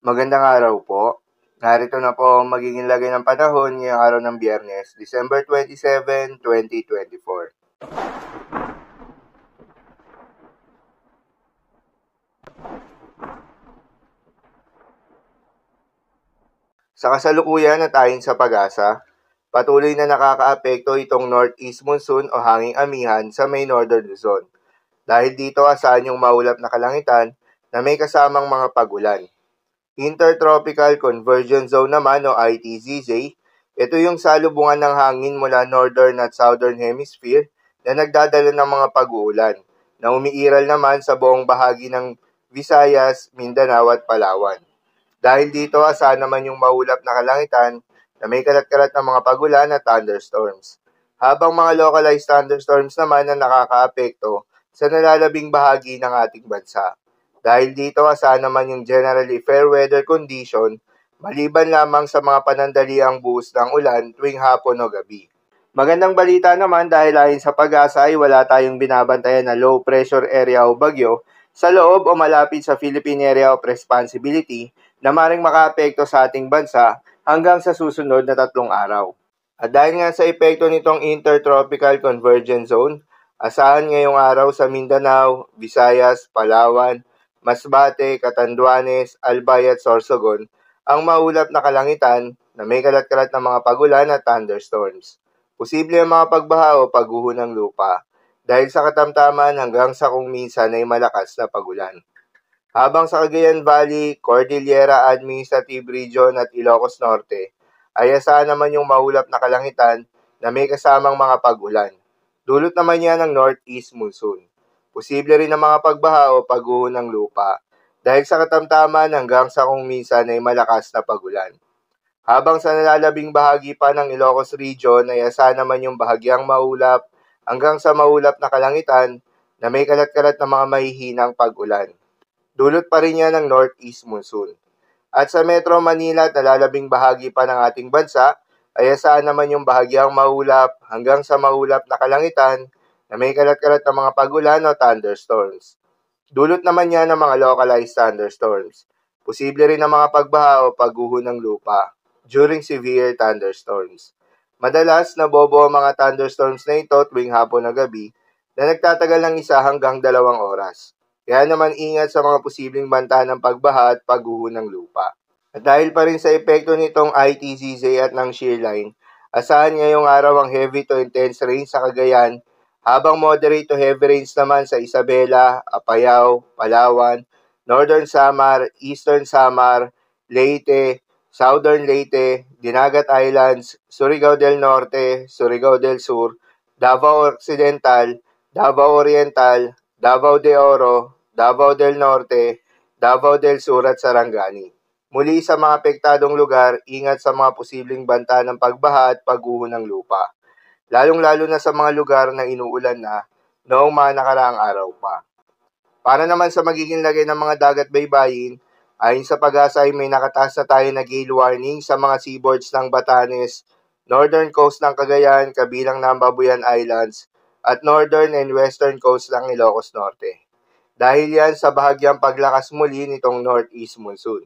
Magandang araw po. Narito na po ang magiging lagay ng panahon ngayong araw ng Biyernes, December 27, 2024. Sa kasalukuyan at ayon sa pag-asa, patuloy na nakakaapekto itong northeast monsoon o hanging amihan sa may northern Luzon. Dahil dito asahan yung maulap na kalangitan na may kasamang mga pagulan. Intertropical Convergence Zone naman o ITZZ, ito yung salubungan ng hangin mula northern at southern hemisphere na nagdadala ng mga pag-uulan na umiiral naman sa buong bahagi ng Visayas, Mindanao at Palawan. Dahil dito asahan naman yung maulap na kalangitan na may kalat-kalat na mga pagulan at thunderstorms. Habang mga localized thunderstorms naman na nakakaapekto sa nalalabing bahagi ng ating bansa. Dahil dito asahan naman yung generally fair weather condition maliban lamang sa mga panandaliang buhos ng ulan tuwing hapon o gabi. Magandang balita naman dahil ayon sa pag-asa ay wala tayong binabantayan na low pressure area o bagyo sa loob o malapit sa Philippine Area of Responsibility na maring makaapekto sa ating bansa hanggang sa susunod na 3 araw. At dahil nga sa epekto nitong Intertropical Convergence Zone, asahan ngayong araw sa Mindanao, Visayas, Palawan, Masbate, Catanduanes, Albay at Sorsogon ang maulap na kalangitan na may kalat-kalat na mga pagulan at thunderstorms. Posible ang mga pagbaha o pagguho ng lupa dahil sa katamtaman hanggang sa kung minsan ay malakas na pagulan. Habang sa Cagayan Valley, Cordillera Administrative Region at Ilocos Norte ay asahan naman yung maulap na kalangitan na may kasamang mga pagulan. Dulot naman yan ng northeast monsoon. Posible rin ang mga pagbaha o pagguho ng lupa dahil sa katamtaman hanggang sa kung minsan ay malakas na pagulan. Habang sa nalalabing bahagi pa ng Ilocos Region ay asahan naman yung bahagyang maulap hanggang sa maulap na kalangitan na may kalat-kalat na mga mahihinang pag-ulan. Dulot pa rin yan ng northeast monsoon. At sa Metro Manila at nalalabing bahagi pa ng ating bansa ay asahan naman yung bahagyang maulap hanggang sa maulap na kalangitan na may kalat-kalat na mga pagulan o thunderstorms. Dulot naman yan ng mga localized thunderstorms. Posible rin ang mga pagbaha o pagguho ng lupa during severe thunderstorms. Madalas nabobo ang mga thunderstorms na ito tuwing hapon o gabi na nagtatagal ng 1 hanggang 2 oras. Kaya naman ingat sa mga posibleng banta ng pagbaha at pagguho ng lupa. At dahil pa rin sa epekto nitong ITZZ at ng shear line, asahan ngayong araw ang heavy to intense rain sa Cagayan, habang moderate to heavy rains naman sa Isabela, Apayao, Palawan, Northern Samar, Eastern Samar, Leyte, Southern Leyte, Dinagat Islands, Surigao del Norte, Surigao del Sur, Davao Occidental, Davao Oriental, Davao de Oro, Davao del Norte, Davao del Sur at Sarangani. Muli sa mga apektadong lugar, ingat sa mga posibleng banta ng pagbaha at pagguho ng lupa. Lalong-lalo na sa mga lugar na inuulan na noong mga nakaraang araw pa. Para naman sa magiging lagay ng mga dagat baybayin, ayon sa pag-asa ay may nakataas na tayo na gale warning sa mga seaboards ng Batanes, northern coast ng Cagayan, kabilang ng Babuyan Islands, at northern and western coast ng Ilocos Norte. Dahil yan sa bahagyang paglakas muli nitong northeast monsoon.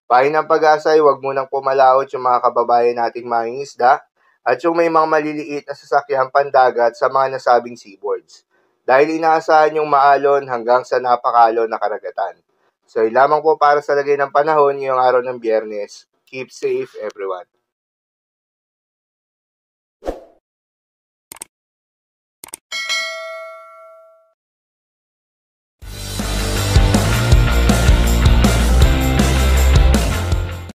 Payo ng pag-asa ay huwag munang pumalaot yung mga kababayan nating mangingisda at yung may mga maliliit na sasakyang pandagat sa mga nasabing seaboards. Dahil inaasahan yung maalon hanggang sa napakalon na karagatan. So, lamang po para sa lagay ng panahon ngayong araw ng Biyernes. Keep safe everyone.